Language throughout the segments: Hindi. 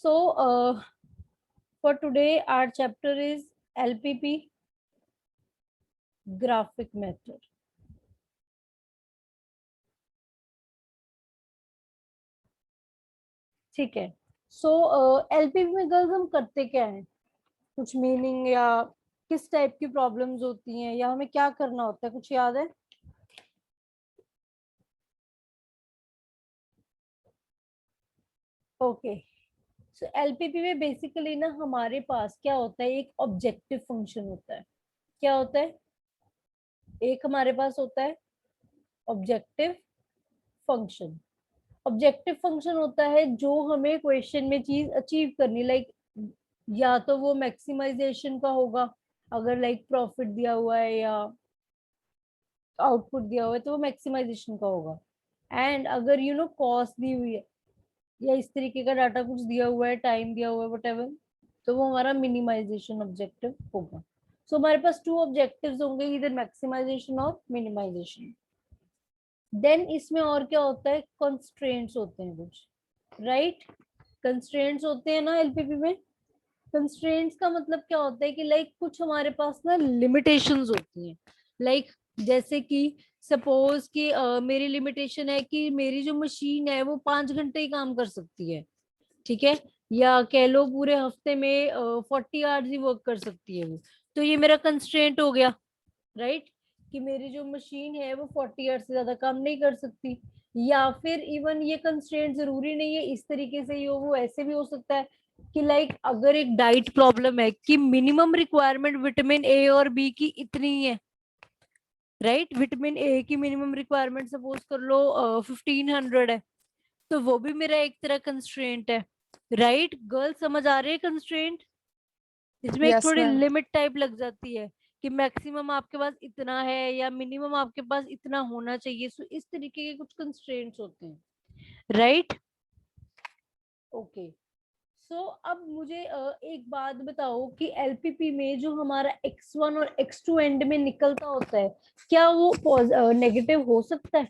For today, our chapter is LPP, graphic method. ठीक है. सो एलपीपी में गर्ल्स हम करते क्या है, कुछ मीनिंग या किस टाइप की प्रॉब्लम्स होती हैं या हमें क्या करना होता है, कुछ याद है? ओके. सो एलपीपी में बेसिकली ना हमारे पास क्या होता है, एक ऑब्जेक्टिव फंक्शन होता है. क्या होता है? एक हमारे पास होता है ऑब्जेक्टिव फंक्शन. ऑब्जेक्टिव फंक्शन होता है जो हमें क्वेश्चन में चीज अचीव करनी, लाइक या तो वो मैक्सिमाइजेशन का होगा, अगर लाइक प्रॉफिट दिया हुआ है या आउटपुट दिया हुआ है तो वो मैक्सिमाइजेशन का होगा. एंड अगर कॉस्ट दी हुई है या इस तरीके का डाटा कुछ दिया हुआ है, टाइम दिया हुआ है, वट, तो वो हमारा मिनिमाइजेशन ऑब्जेक्टिव होगा. सो हमारे पास टू ऑब्जेक्टिव्स होंगे, इधर मैक्सिमाइजेशन और मिनिमाइजेशन. देन इसमें और क्या होता है, कंस्ट्रेंट्स होते हैं कुछ, राइट? कंस्ट्रेंट्स होते हैं ना एलपीपी में. कंस्ट्रेंट्स का मतलब क्या होता है कि लाइक कुछ हमारे पास ना लिमिटेशंस होती हैं. लाइक जैसे कि सपोज कि मेरी लिमिटेशन है कि मेरी जो मशीन है वो 5 घंटे ही काम कर सकती है, ठीक है, या कह लो पूरे हफ्ते में 40 आवर्स ही वर्क कर सकती है वो. तो ये मेरा कंस्ट्रेंट हो गया, राइट, कि मेरी जो मशीन है वो 40 आवर्स से ज्यादा काम नहीं कर सकती. या फिर इवन ये कंस्ट्रेंट जरूरी नहीं है इस तरीके से ही हो, वो ऐसे भी हो सकता है कि लाइक अगर एक डाइट प्रॉब्लम है कि मिनिमम रिक्वायरमेंट विटामिन ए और बी की इतनी ही है, राइट, विटामिन ए की मिनिमम रिक्वायरमेंट सपोज कर लो 1500 है, तो वो भी मेरा एक तरह कंस्ट्रेंट है, राइट? गर्ल समझ आ रही है कंस्ट्रेंट? इसमें एक यस थोड़ी मैम. लिमिट टाइप लग जाती है कि मैक्सिमम आपके पास इतना है या मिनिमम आपके पास इतना होना चाहिए. सो इस तरीके के कुछ कंस्ट्रेंट्स होते हैं, राइट? ओके. सो अब मुझे एक बात बताओ कि एलपीपी में जो हमारा x1 और x2 एंड में निकलता होता है, क्या वो नेगेटिव हो सकता है?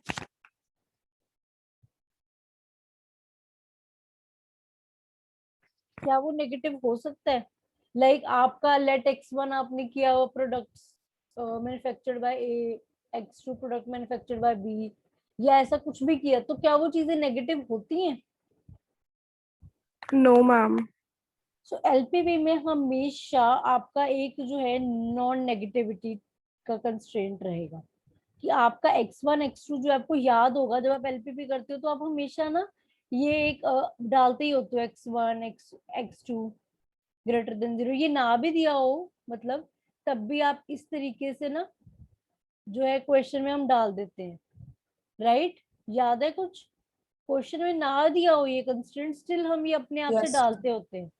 क्या वो नेगेटिव हो सकता है? लाइक आपका लेट x1 आपने किया हुआ products manufactured by A, x2 product manufactured by B, या ऐसा कुछ भी किया, तो क्या वो चीजें नेगेटिव होती हैं? No ma'am. सो एलपीवी में हमेशा आपका एक जो है नॉन नेगेटिविटी का कंस्ट्रेंट रहेगा कि आपका x1 x2 जो आपको याद होगा जब आप एलपीपी करते हो तो आप हमेशा ना ये एक डालते ही होते हो, x1 x2 ग्रेटर देन 0, ये ना भी दिया हो मतलब तब भी आप इस तरीके से ना जो है क्वेश्चन में हम डाल देते हैं, राइट? याद है कुछ? क्वेश्चन में ना दिया हो ये कंस्ट्रेंट, स्टिल हम ये अपने आप से यस. डालते होते हैं,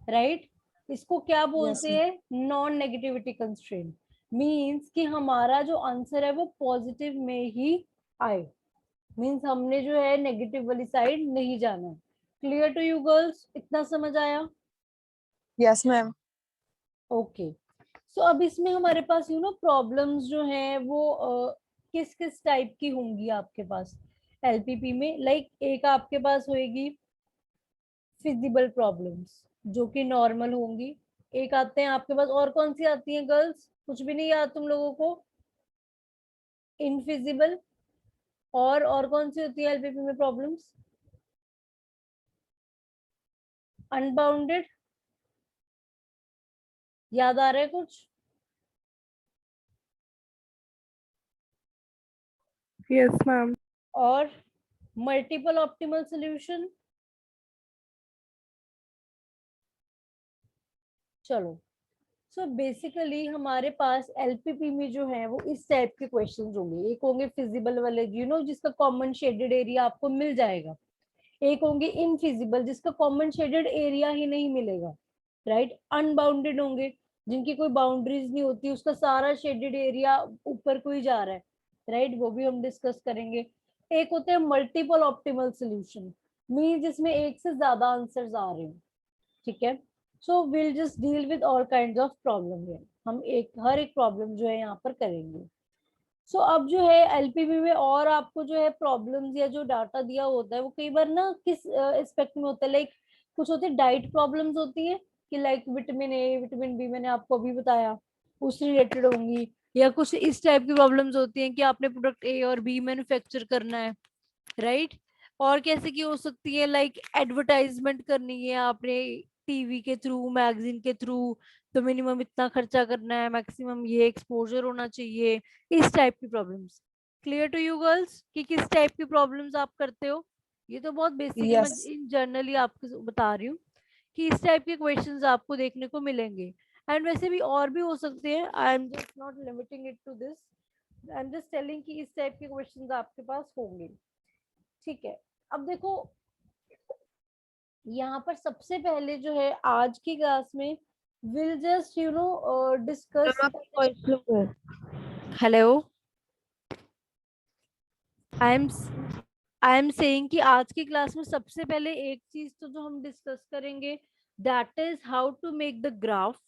राइट? इसको क्या यस. बोलते हैं? Non negativity constraint. मींस कि हमारा जो आंसर है वो पॉजिटिव में ही आए. मींस हमने जो है नेगेटिव वाली साइड नहीं जाना. Clear to you girls? इतना समझ आया? Yes ma'am. ओके. सो अब इसमें हमारे पास प्रॉब्लम्स जो हैं वो किस किस टाइप की होंगी आपके पास एलपीपी में. लाइक एक आपके पास होएगी फिजिबल प्रॉब्लम्स जो कि नॉर्मल होंगी. एक आते हैं आपके पास, और कौन सी आती हैं गर्ल्स? कुछ भी नहीं याद तुम लोगों को? इनफिजिबल. और कौन सी होती है एलपीपी में प्रॉब्लम्स? अनबाउंडेड. याद आ रहा है कुछ? Yes ma'am. और मल्टीपल ऑप्टिमल सॉल्यूशन. चलो. सो बेसिकली हमारे पास एलपीपी में जो है वो इस टाइप के क्वेश्चंस होंगे. एक होंगे फिजिबल वाले, जिसका कॉमन शेडेड एरिया आपको मिल जाएगा. एक होंगे इनफिजिबल जिसका कॉमन शेडेड एरिया ही नहीं मिलेगा, राइट? अनबाउंडेड होंगे जिनकी कोई बाउंड्रीज नहीं होती, उसका सारा शेडेड एरिया ऊपर को ही जा रहा है, राइट? वो भी हम डिस्कस करेंगे. एक होते हैं मल्टीपल ऑप्टिमल सोल्यूशन, मीन जिसमें एक से ज्यादा आंसर्स आ रहे हैं, ठीक है? So will just deal with all kind of problem है. हम हर एक प्रॉब्लम जो है यहाँ पर करेंगे. अब जो है एलपीवी में और आपको जो है प्रॉब्लम्स या जो डाटा दिया होता है वो कई बार ना किस एस्पेक्ट में होता है, लाइक कुछ होते डाइट प्रॉब्लम्स होती है कि like vitamin A vitamin B, मैंने आपको अभी बताया, उससे रिलेटेड होंगी। या कुछ इस टाइप की प्रॉब्लम्स होती हैं कि आपने प्रोडक्ट ए और बी मैन्युफैक्चर करना है, राइट। और कैसे की हो सकती है, लाइक एडवर्टाइजमेंट करनी है आपने टीवी के थ्रू, मैगजीन के थ्रू, तो मिनिमम इतना खर्चा करना है, मैक्सिमम ये एक्सपोजर होना चाहिए, इस टाइप की problems. Clear to you girls कि किस टाइप की प्रॉब्लम्स आप करते हो? ये तो बहुत बेसिक है, मैं Yes. इन जनरली आपको बता रही हूँ कि इस टाइप के क्वेश्चंस आपको देखने को मिलेंगे। एंड वैसे भी और भी हो सकते हैं, I am just not limiting it to this, I am just telling कि इस टाइप के क्वेश्चंस आपके पास होंगे। ठीक है, अब देखो यहाँ पर सबसे पहले जो है आज की क्लास में will just discuss. Hello, I am I am saying कि आज की क्लास में सबसे पहले एक चीज तो जो हम डिस्कस करेंगे, that is how to make the graph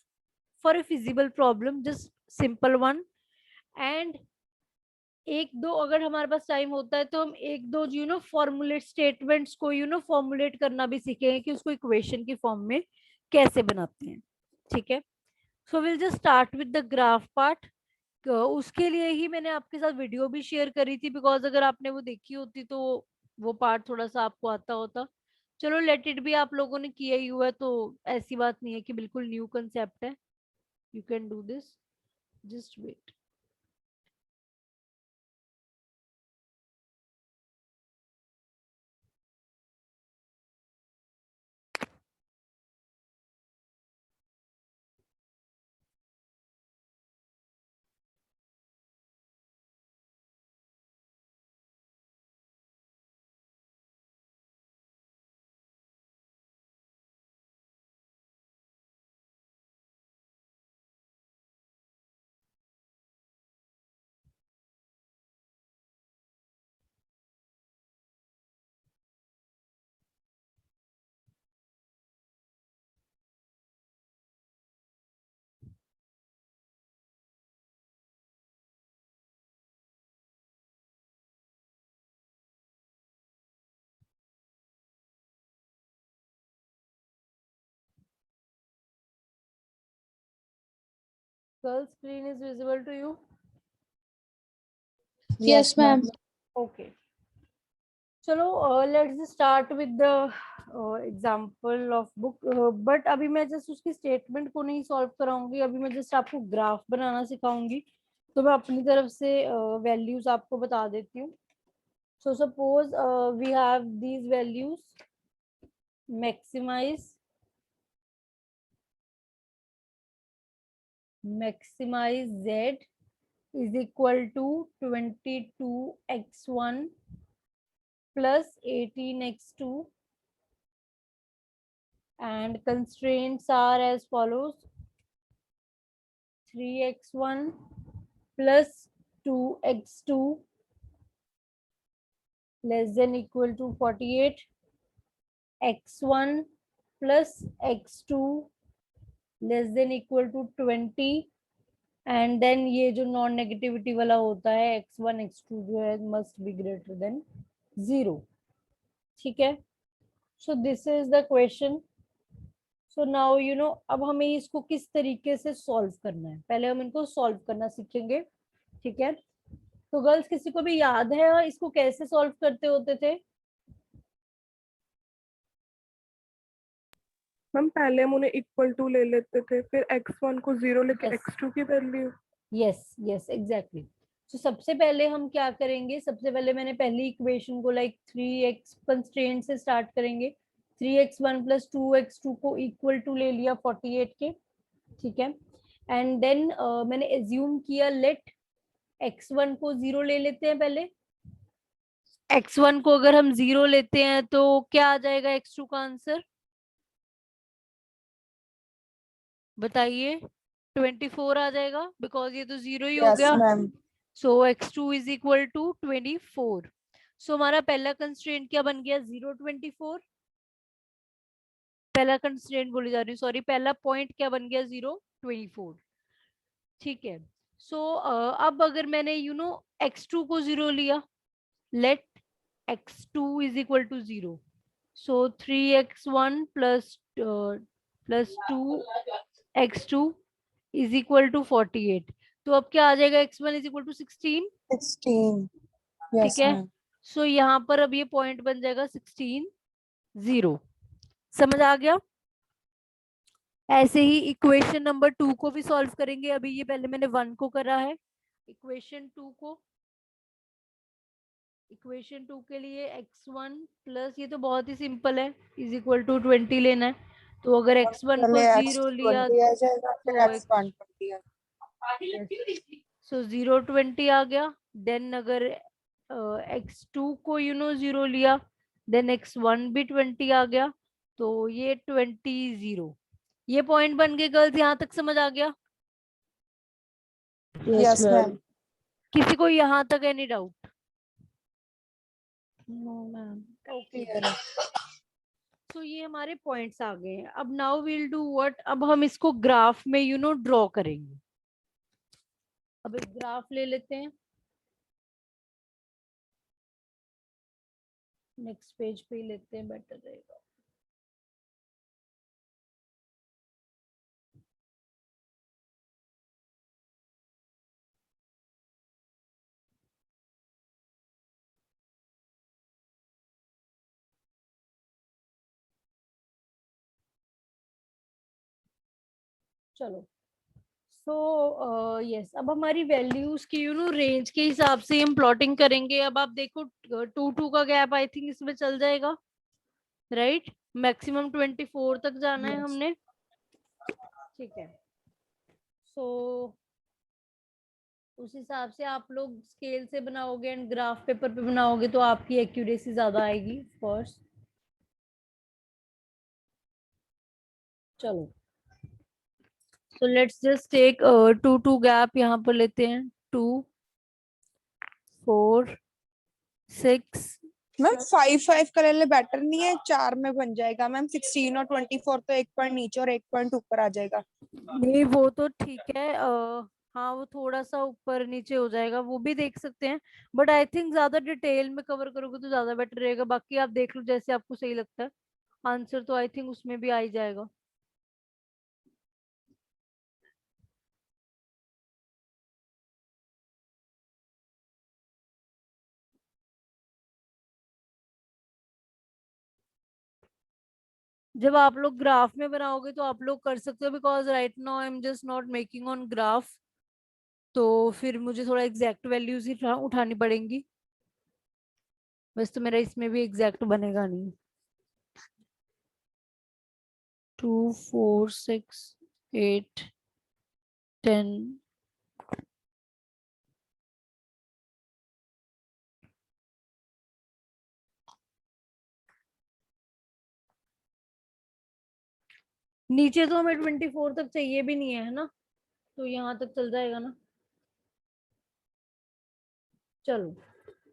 for a feasible problem, just simple one. And एक दो अगर हमारे पास टाइम होता है तो हम एक दो फॉर्मुलेट स्टेटमेंट्स को फॉर्मुलेट करना भी सीखेंगे कि उसको इक्वेशन की फॉर्म में कैसे बनाते हैं। ठीक है, so will just start with the graph part. उसके लिए ही मैंने आपके साथ वीडियो भी शेयर करी थी, बिकॉज अगर आपने वो देखी होती तो वो पार्ट थोड़ा सा आपको आता होता। चलो लेट इट भी, आप लोगों ने किया ही हुआ है तो ऐसी बात नहीं है कि बिल्कुल न्यू कंसेप्ट है, you can do this, just wait. Girl, screen is visible to you? Yes, ma'am. Okay. चलो let's start with the example of book. But अभी मैं जस्ट उसकी स्टेटमेंट को नहीं सॉल्व कराऊंगी, अभी मैं जस्ट आपको ग्राफ बनाना सिखाऊंगी। तो मैं अपनी तरफ से वैल्यूज आपको बता देती हूँ। So suppose we have these values, maximize z is equal to 22x1 plus 18x2, and constraints are as follows: 3x1 plus 2x2 less than equal to 48, x1 plus x2 less than equal to 20, and then ये जो नॉन नेगेटिविटी वाला होता है x1 x2 जो है मस्ट बी ग्रेटर देन 0। ठीक है, so this is the question. So now अब हमें इसको किस तरीके से सॉल्व करना है, पहले हम इनको सॉल्व करना सीखेंगे। ठीक है, तो गर्ल्स किसी को भी याद है इसको कैसे सॉल्व करते होते थे? मैम पहले हम उन्हें इक्वल टू ले लेते थे, फिर x1 को 0 लेके Yes. x2 की वैल्यू। Yes yes exactly. तो सबसे पहले हम क्या करेंगे, सबसे पहले मैंने पहली इक्वेशन को लाइक 3x कंस्ट्रेंट से स्टार्ट करेंगे। 3x1 प्लस 2x2 को इक्वल टू ले लिया 48 के। ठीक है, एंड देन मैंने एज्यूम किया लेट x1 को 0 ले लेते हैं पहले। x1 को अगर हम 0 लेते हैं तो क्या आ जाएगा x2 का आंसर, बताइए? 24 आ जाएगा, बिकॉज ये तो 0 ही हो Yes, गया। ma'am. So x2 is equal to 24। So हमारा पहला कंस्ट्रेंट क्या बन गया, 0 24। पहला कंस्ट्रेंट बोली जा रही हूँ, सॉरी, पहला पॉइंट क्या बन गया, 0 24। ठीक है, सो अब अगर मैंने x2 को 0 लिया, let x2 is equal to 0, So 3x1 plus 2x2 is equal to 48. तो अब क्या आ जाएगा, x1 is equal to 16. 16. ठीक Yes, है, ma'am. सो यहाँ पर अब ये पॉइंट बन जाएगा 16 0. समझ आ गया? ऐसे ही इक्वेशन नंबर 2 को भी सॉल्व करेंगे. अभी ये पहले मैंने 1 को करा है. इक्वेशन 2 के लिए x1 प्लस, ये तो बहुत ही सिंपल है, इज इक्वल टू 20 लेना है. तो अगर x1 को पहले 0 लिया X20 आ जाएगा, फिर तो X120 आ सो 0 20 आ गया. देन अगर x2 को 0 लिया, देन x1 भी 20 आ गया. तो ये 20 0. ये पॉइंट बन गए गर्ल्स, यहाँ तक समझ आ गया? Yes, ma'am. किसी को यहाँ तक any doubt? No, ma'am. Okay. Clear है. तो ये हमारे पॉइंट्स आ गए हैं. अब नाउ विल डू व्हाट, अब हम इसको ग्राफ में ड्रॉ करेंगे. अब एक ग्राफ ले लेते हैं. नेक्स्ट पेज पे ही लेते हैं, बेटर रहेगा. चलो. सो यस, अब हमारी वैल्यूज की रेंज के हिसाब से हम प्लॉटिंग करेंगे. अब आप देखो 2 का गैप आई थिंक इसमें चल जाएगा, राइट? मैक्सिमम 24 तक जाना है Yes. हमने. ठीक है. सो उस हिसाब से आप लोग स्केल से बनाओगे एंड ग्राफ पेपर पे बनाओगे तो आपकी एक्यूरेसी ज्यादा आएगी ऑफ कोर्स. चलो. So let's just take 2 gap यहाँ पर लेते हैं. 2 4 6. मैम 5 का ले ले, बेटर नहीं है? 4 में बन जाएगा मैम. 16 और 24 तो 1 पॉइंट नीचे और 1 पॉइंट ऊपर आ जाएगा. नहीं वो तो ठीक है. हाँ वो थोड़ा सा ऊपर नीचे हो जाएगा, वो भी देख सकते हैं. बट आई थिंक ज्यादा डिटेल में कवर करोगे तो ज्यादा बेटर रहेगा. बाकी आप देख लो जैसे आपको सही लगता है. आंसर तो आई थिंक उसमें भी आ ही जाएगा. जब आप लोग ग्राफ में बनाओगे तो आप लोग कर सकते हो, because right now I am just not making on graph. तो फिर मुझे थोड़ा एग्जैक्ट वैल्यूज ही उठानी पड़ेंगी. बस तो मेरा इसमें भी एग्जैक्ट बनेगा नहीं. 2 4 6 8 10. नीचे तो हमें 24 तक चाहिए भी नहीं है ना, तो यहाँ तक चल जाएगा ना. चलो.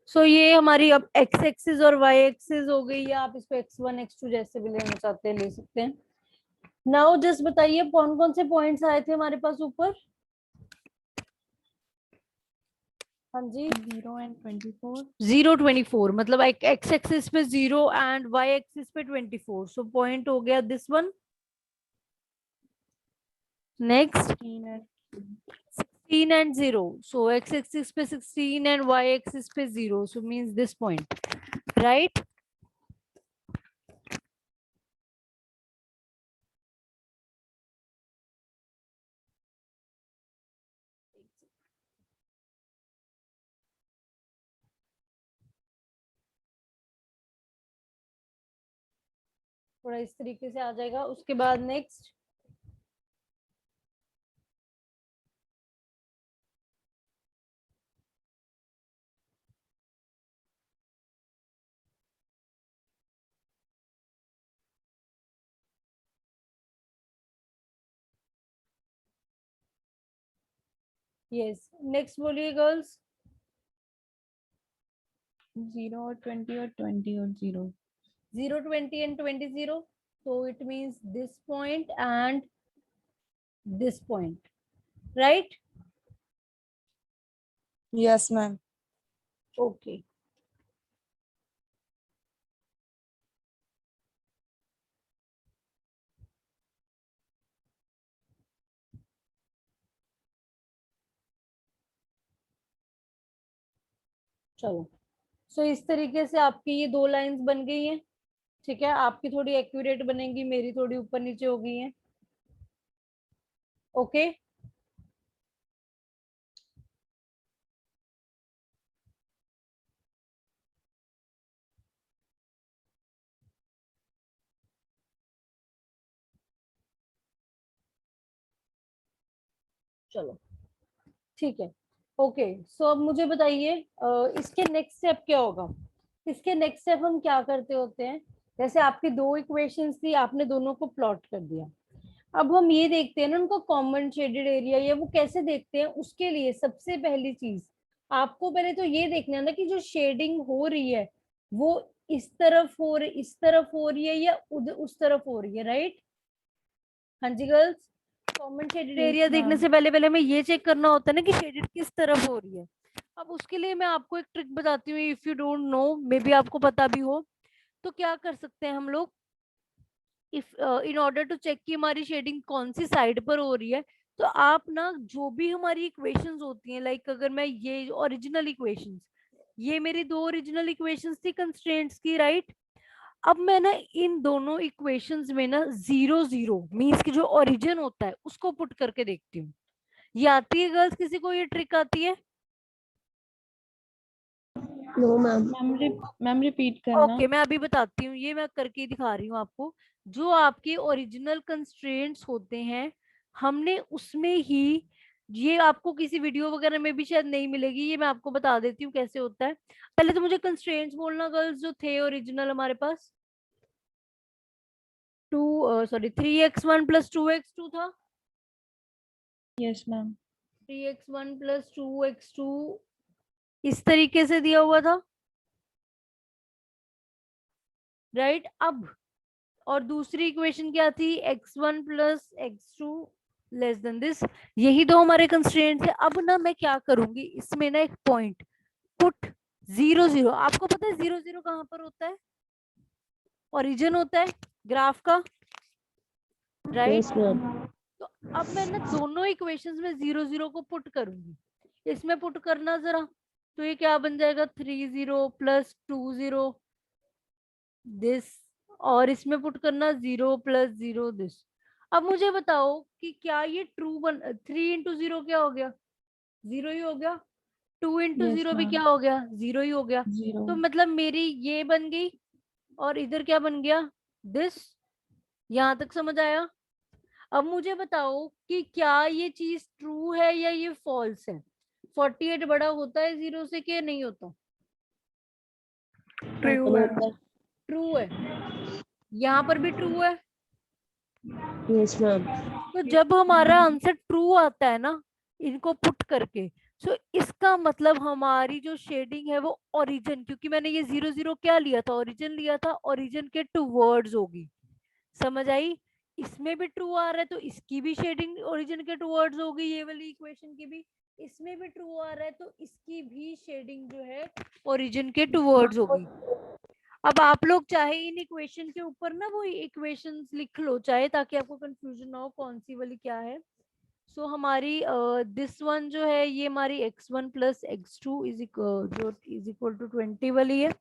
सो ये हमारी अब एक्स एक्सिस और वाई एक्सिस हो गई, या आप इसको x1 x2 जैसे भी लेना चाहते हैं ले सकते हैं. नाउ जस्ट बताइए कौन कौन से पॉइंट्स आए थे हमारे पास ऊपर? हाँ जी. 0 and 24. 0 24 मतलब एक्स एक्सिस पे 0 एंड वाई एक्सिस पे 24. सो पॉइंट हो गया this one. Next 16 and 0. So x axis पे 16 and y axis पे 0. So means this point, right? थोड़ा इस तरीके से आ जाएगा. उसके बाद नेक्स्ट यस. नेक्स्ट बोलिए गर्ल्स. 0 और 20 और 20 और 0. 0 20 and 20 0. So it means this point and this point, right? Yes, ma'am. Okay. चलो, सो इस तरीके से आपकी ये 2 लाइंस बन गई हैं। ठीक है, आपकी थोड़ी एक्यूरेट बनेंगी, मेरी थोड़ी ऊपर नीचे हो गई हैं। ओके, चलो ठीक है। ओके, सो अब मुझे बताइए इसके नेक्स्ट स्टेप क्या होगा। इसके नेक्स्ट स्टेप हम क्या करते होते हैं, जैसे आपकी 2 इक्वेशंस थी, आपने दोनों को प्लॉट कर दिया। अब हम ये देखते हैं ना उनको कॉमन शेडेड एरिया, या वो कैसे देखते हैं। उसके लिए सबसे पहली चीज आपको पहले तो ये देखना है ना कि जो शेडिंग हो रही है वो इस तरफ इस तरफ हो रही है या उस तरफ हो रही है, राइट। हाँ जी गर्ल्स, कॉमन शेडेड एरिया देखने से पहले पहले हमें ये चेक करना होता है ना कि शेडेड किस तरफ हो रही है। अब उसके लिए मैं आपको एक ट्रिक बताती हूँ, if you don't know, may be आपको पता भी हो। तो क्या कर सकते हैं हम लोग, if in order to check कि हमारी शेडिंग कौन सी साइड पर हो रही है, तो आप ना जो भी हमारी इक्वेशंस होती हैं, लाइक अगर मैं ये ओरिजिनल इक्वेशंस, ये मेरी 2 ओरिजिनल इक्वेशंस थी कंस्ट्रेंट्स की, राइट। अब मैं ना इन दोनों इक्वेशंस में ना 0 0 मीन्स की जो ओरिजिन होता है उसको पुट करके देखती हूँ। ये आती है गर्ल्स, किसी को ये ट्रिक आती है? No ma'am. मैम रिपीट करना। ओके, मैं अभी बताती हूँ, ये मैं करके दिखा रही हूँ आपको। जो आपके ओरिजिनल कंस्ट्रेंट्स होते हैं, हमने उसमें ही, ये आपको किसी वीडियो वगैरह में भी शायद नहीं मिलेगी, ये मैं आपको बता देती हूँ कैसे होता है। पहले तो मुझे कंस्ट्रेंट्स बोलना गर्ल्स, जो थे ओरिजिनल हमारे पास। 3x1 + 2x2 था। Yes ma'am. 3x1 + 2x2 इस तरीके से दिया हुआ था, राइट। अब और दूसरी इक्वेशन क्या थी, x1 + x2 less than this. यही 2 हमारे कंस्ट्रेंट्स है। अब ना मैं क्या करूंगी, इसमें ना एक पॉइंट पुट 0 0। आपको पता है 0 0 कहां पर होता है, ओरिजिन होता है ग्राफ का, राइट। Yes ma'am. तो अब मैं ना दोनों इक्वेशंस में 0 0 को पुट करूंगी। इसमें पुट करना जरा, तो ये क्या बन जाएगा, 3 0 + 2 0 दिस, और इसमें पुट करना 0 + 0 दिस। अब मुझे बताओ कि क्या ये ट्रू 3 × 0 क्या हो गया, 0 ही हो गया। 2 × 0 भी क्या हो गया, 0 ही हो गया। जीरो। तो मतलब मेरी ये बन गई, और इधर क्या बन गया, दिस। यहां तक समझ आया? अब मुझे बताओ कि क्या ये चीज ट्रू है या ये फॉल्स है। 48 बड़ा होता है 0 से कि नहीं होता? ट्रू है। ट्रू है, यहाँ पर भी ट्रू है। Yes ma'am. तो जब हमारा आंसर ट्रू आता है ना इनको पुट करके, सो इसका मतलब हमारी जो शेडिंग है वो ओरिजिन, क्योंकि मैंने ये 0 0 क्या लिया था, ओरिजिन लिया था, ओरिजिन के टुवर्ड्स होगी। समझ आई? इसमें भी ट्रू आ रहा है तो इसकी भी शेडिंग ओरिजिन के टुवर्ड्स होगी, ये वाली इक्वेशन की भी। इसमें भी ट्रू आ रहा है तो इसकी भी शेडिंग जो है ओरिजिन के टुवर्ड्स होगी। अब आप लोग चाहे इन इक्वेशन के ऊपर ना वो इक्वेशंस लिख लो चाहे, ताकि आपको कंफ्यूजन ना हो कौन सी वाली क्या है। सो हमारी दिस वन जो है ये हमारी x1 + x2 जो इज इक्वल टू 20 वाली है।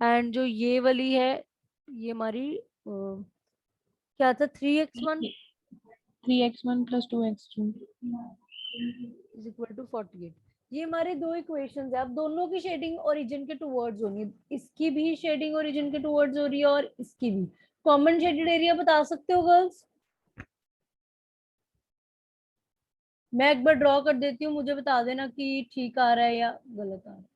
एंड जो ये वाली है ये हमारी क्या था, 3x1 3x1 + 2x2 is equal to 48। ये हमारे 2 इक्वेशंस है। अब दोनों की शेडिंग ओरिजिन के टुवर्ड्स होनी है, इसकी भी शेडिंग ओरिजिन के टुवर्ड्स हो रही है और इसकी भी। कॉमन शेडेड एरिया बता सकते हो गर्ल्स? मैं एक बार ड्रॉ कर देती हूँ, मुझे बता देना कि ठीक आ रहा है या गलत आ रहा है।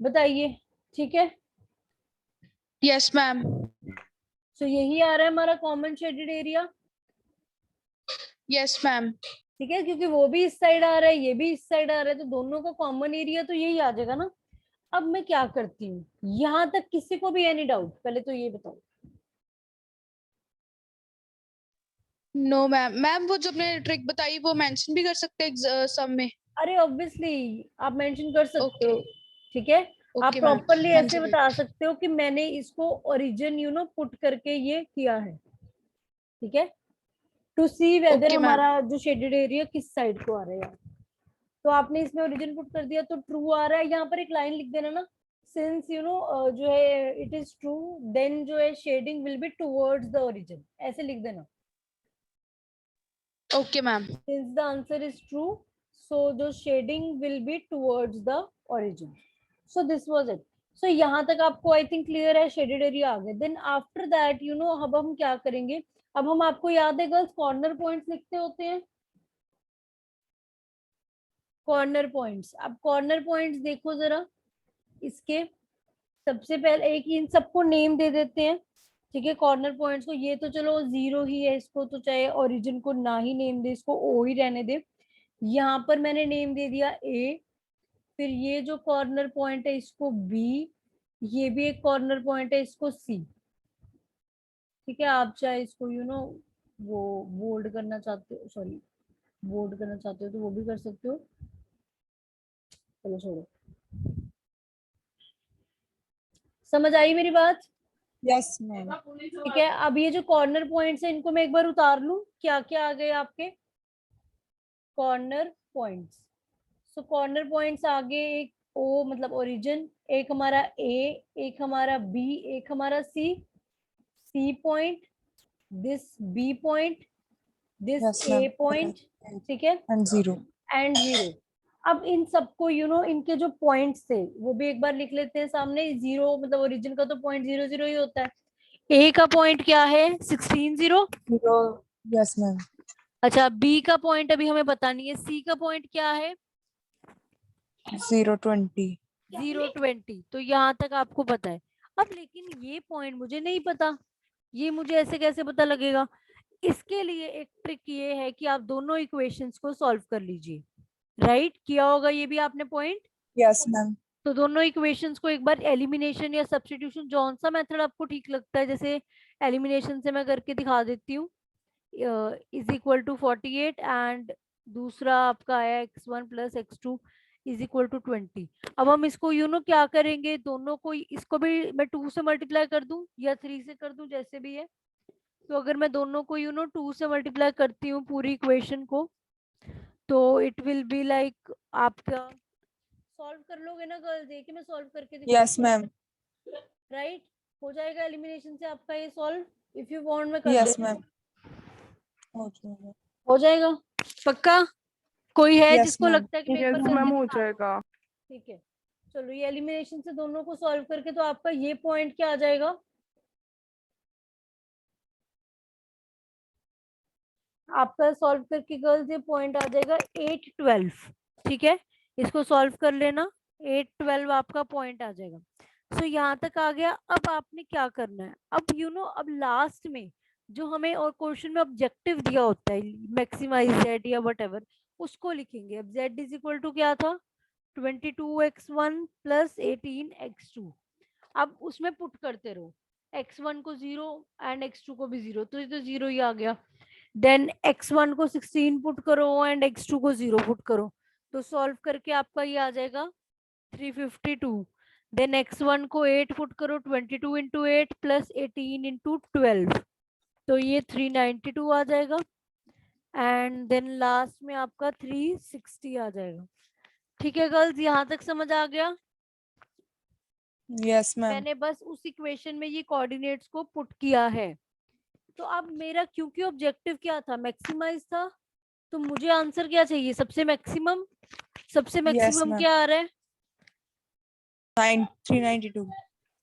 बताइए, ठीक है। Yes ma'am. सो यही आ रहा है हमारा common shaded area, yes ma'am. ठीक है, क्योंकि वो भी इस साइड आ रहा है ये भी इस साइड आ रहा है, तो दोनों का कॉमन एरिया तो यही आ जाएगा ना। अब मैं क्या करती हूँ, यहां तक किसी को भी एनी डाउट, पहले तो ये बताओ। No ma'am. मैम वो जो आपने ट्रिक बताई वो मेंशन भी कर सकते हैं सम में? अरे ऑब्वियसली आप मेंशन कर सकते ओके। हो, ठीक है। आप Okay, ma'am. प्रॉपरली हाँ ऐसे जी, बता सकते हो कि मैंने इसको ओरिजिन पुट करके ये किया है, ठीक है, to see whether Okay, ma'am. हमारा जो शेडेड एरिया किस साइड को आ रहा है। तो आपने इसमें ओरिजिन पुट कर दिया तो ट्रू आ रहा है। यहाँ पर एक लाइन लिख देना ना, सिंस जो है इट इज ट्रू, देन जो है shading will be towards the origin, ऐसे लिख देना। Okay, ma'am. Since the answer is true, so the shading will be towards the origin. So this was it. So यहाँ तक आपको आई थिंक क्लियर है, शेडेड एरिया आ गए। देन आफ्टर दैट अब हम क्या करेंगे, अब हम आपको याद है गर्ल्स कॉर्नर पॉइंट्स लिखते होते हैं, कॉर्नर पॉइंट्स। अब कॉर्नर पॉइंट्स देखो जरा, इसके सबसे पहले एक इन सबको नेम दे देते हैं, ठीक है, कॉर्नर पॉइंट्स को। ये तो चलो 0 ही है, इसको तो चाहे ओरिजिन को ना ही नेम दे, इसको ओ ही रहने दे। यहाँ पर मैंने नेम दे दिया ए, फिर ये जो कॉर्नर पॉइंट है इसको बी, ये भी एक कॉर्नर पॉइंट है, इसको सी, ठीक है। आप चाहे इसको वो बोल्ड करना चाहते हो, सॉरी बोल्ड करना चाहते हो तो वो भी कर सकते हो, चलो छोड़ो। समझ आई मेरी बात? Yes, ma'am. ठीक है, अब ये जो कॉर्नर पॉइंट्स है इनको मैं एक बार उतार लूं, क्या क्या आ गए आपके कॉर्नर पॉइंट्स। सो कॉर्नर पॉइंट्स आगे एक ओ मतलब ओरिजिन, एक हमारा ए, एक हमारा बी, एक हमारा C, C point, this B point, this Yes, A ma'am. Point, ठीक है, And 0. एंड 0। अब इन सबको इनके जो पॉइंट्स थे वो भी एक बार लिख लेते हैं सामने। 0 मतलब ओरिजिन का तो पॉइंट 0 0 ही होता है। ए का पॉइंट क्या है 16 0। 0. Yes, ma'am. अच्छा, बी का पॉइंट अभी हमें पता नहीं है, सी का पॉइंट क्या है 0 20. 0 20, तो यहाँ तक आपको पता है। अब लेकिन ये पॉइंट मुझे नहीं पता, ये मुझे ऐसे कैसे पता लगेगा? इसके लिए एक ट्रिक ये है कि आप दोनों इक्वेशंस को सॉल्व कर लीजिए, राइट? किया होगा ये भी आपने पॉइंट। Yes, ma'am. तो दोनों इक्वेशंस को एक बार एलिमिनेशन या सब्स्टिट्यूशन, जौन सा मेथड आपको ठीक लगता है, जैसे एलिमिनेशन से मैं करके दिखा देती हूँ, इज इक्वल टू 48 एंड दूसरा आपका आया x1 plus x2 is equal to 20। अब हम इसको क्या करेंगे, दोनों को, इसको भी मैं 2 से मल्टीप्लाई कर दूं या 3 से कर दूं, जैसे भी है। तो अगर मैं दोनों को 2 से मल्टीप्लाई करती हूँ पूरी इक्वेशन को, तो इट विल बी लाइक, आपका सॉल्व कर लोगे ना गर्ल्स? देखिए मैं सॉल्व करके दिखाऊं, Yes, ma'am. राइट? हो जाएगा एलिमिनेशन से आपका ये सॉल्व। इफ यू वांट मैं कर Yes, देती हूँ। ma'am. Okay, ma'am. हो जाएगा पक्का? कोई है Yes, जिसको ma'am. लगता है कि मैं एक यस बार मैम करके हो दिखा? जाएगा। ठीक है, चलो ये एलिमिनेशन से दोनों को सॉल्व करके, तो आपका ये पॉइंट क्या आ जाएगा, आपका सॉल्व करके गर्ल्स ये पॉइंट आ जाएगा 8 12, ठीक है। इसको सॉल्व कर लेना, 8 12 आपका पॉइंट आ जाएगा। सो यहाँ तक आ गया। अब आपने क्या करना है, अब अब लास्ट में जो हमें और क्वेश्चन में ऑब्जेक्टिव दिया होता है, मैक्सिमाइज जेड या वट उसको लिखेंगे। अब जेड इज इक्वल टू क्या था 22x1 प्लस 18x2। अब उसमें पुट करते रहो, x1 को 0 एंड x2 को भी 0, तो ये तो 0 ही आ गया। देन x1 को 16 पुट करो एंड x2 को 0 पुट करो, तो सॉल्व करके आपका ये आ जाएगा 352। देन x1 को 8 पुट करो, 22 इंटू 8 प्लस 18 इंटू 12, तो ये 392 आ जाएगा। एंड देन लास्ट में आपका 360 आ जाएगा। ठीक है गर्ल्स, यहाँ तक समझ आ गया? Yes, ma'am. मैंने बस उस इक्वेशन में ये कोऑर्डिनेट्स को पुट किया है। तो अब मेरा क्योंकि ऑब्जेक्टिव क्या था, मैक्सिमाइज था, तो मुझे आंसर क्या चाहिए, सबसे मैक्सिमम। सबसे मैक्सिमम ma'am. क्या आ रहा है 392.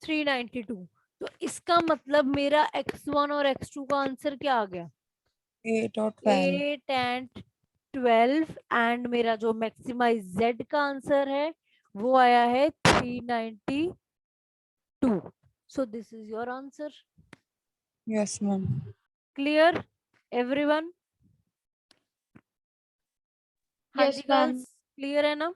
392। तो इसका मतलब मेरा x1 और x2 का आंसर क्या आ गया 8 और 10. 8 एंड 12, एंड मेरा जो मैक्सिमाइज z का आंसर है वो आया है 392। So this is your answer. Yes, ma'am. Clear everyone? हाँ Yes, जी ma'am. गर्ल्स, क्लियर है ना?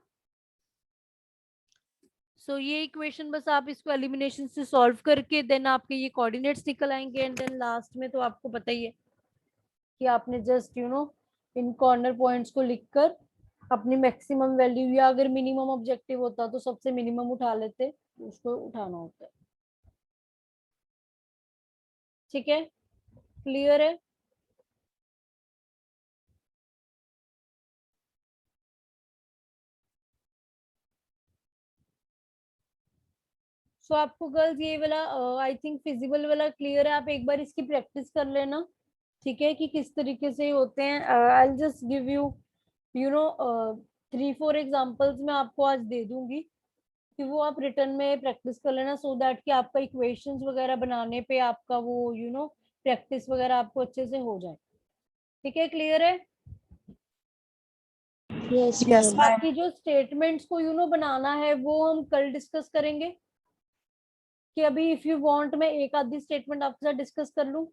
सो ये इक्वेशन बस आप इसको एलिमिनेशन से सॉल्व करके देन आपके ये कोऑर्डिनेट्स निकल आएंगे, एंड देन लास्ट में तो आपको पता ही है कि आपने जस्ट इन कॉर्नर पॉइंट्स को लिखकर अपनी मैक्सिमम वैल्यू, या अगर मिनिमम ऑब्जेक्टिव होता तो सबसे मिनिमम उठा लेते, उसको उठाना होता है। ठीक है, क्लियर है? सो आपको गर्ल्स ये वाला आई थिंक फिजिबल वाला क्लियर है। आप एक बार इसकी प्रैक्टिस कर लेना, ठीक है, कि किस तरीके से होते हैं। I will just give you you know 3-4 examples मैं आपको आज दे दूंगी, कि वो आप रिटर्न में प्रैक्टिस कर लेना, सो दैट कि आपका इक्वेशंस वगैरह बनाने पे आपका वो प्रैक्टिस वगैरह आपको अच्छे से हो जाए। ठीक है, क्लियर है? Yes, Yes, ma'am. बाकी जो स्टेटमेंट्स को बनाना है वो हम कल डिस्कस करेंगे, कि अभी इफ यू वांट मैं एक आधी स्टेटमेंट आपके साथ डिस्कस कर लूं।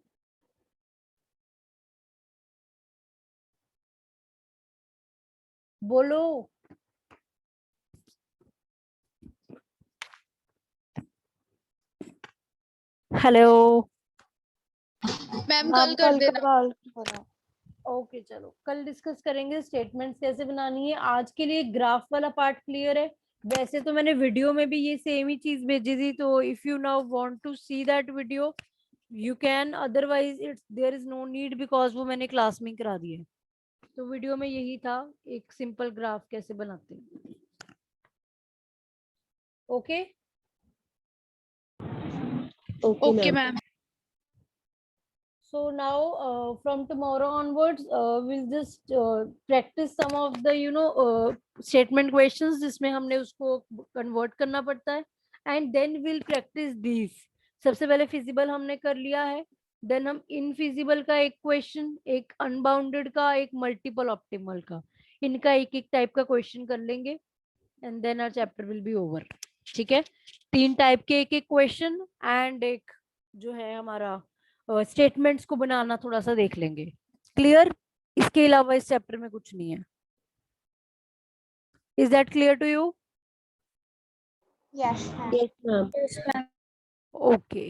बोलो। हेलो। मैम कल कर देना। ओके, चलो कल डिस्कस करेंगे स्टेटमेंट्स कैसे बनानी है। आज के लिए ग्राफ वाला पार्ट क्लियर है? वैसे तो मैंने वीडियो में भी ये सेम ही चीज भेजी थी, तो if you now want to see that video you can, otherwise it's there is no need, because वो मैंने क्लास में करा दिया है। तो वीडियो में यही था, एक सिंपल ग्राफ कैसे बनाते हैं। Okay okay ma'am. so now from tomorrow onwards we'll just practice some of the statement questions जिसमें हमने उसको convert करना पड़ता है, and then we'll practice these। सबसे पहले फिजिबल हमने कर लिया है, देन हम इनफिजिबल का एक क्वेश्चन, एक अनबाउंडेड का, एक मल्टीपल ऑप्टिमल का, इनका एक एक टाइप का क्वेश्चन कर लेंगे, and then our chapter will be over. ठीक है, 3 टाइप के एक एक क्वेश्चन एंड एक जो है हमारा स्टेटमेंट्स को बनाना थोड़ा सा देख लेंगे। क्लियर? इसके अलावा इस चैप्टर में कुछ नहीं है। Is that clear to you? Yes Yes, ma'am. Okay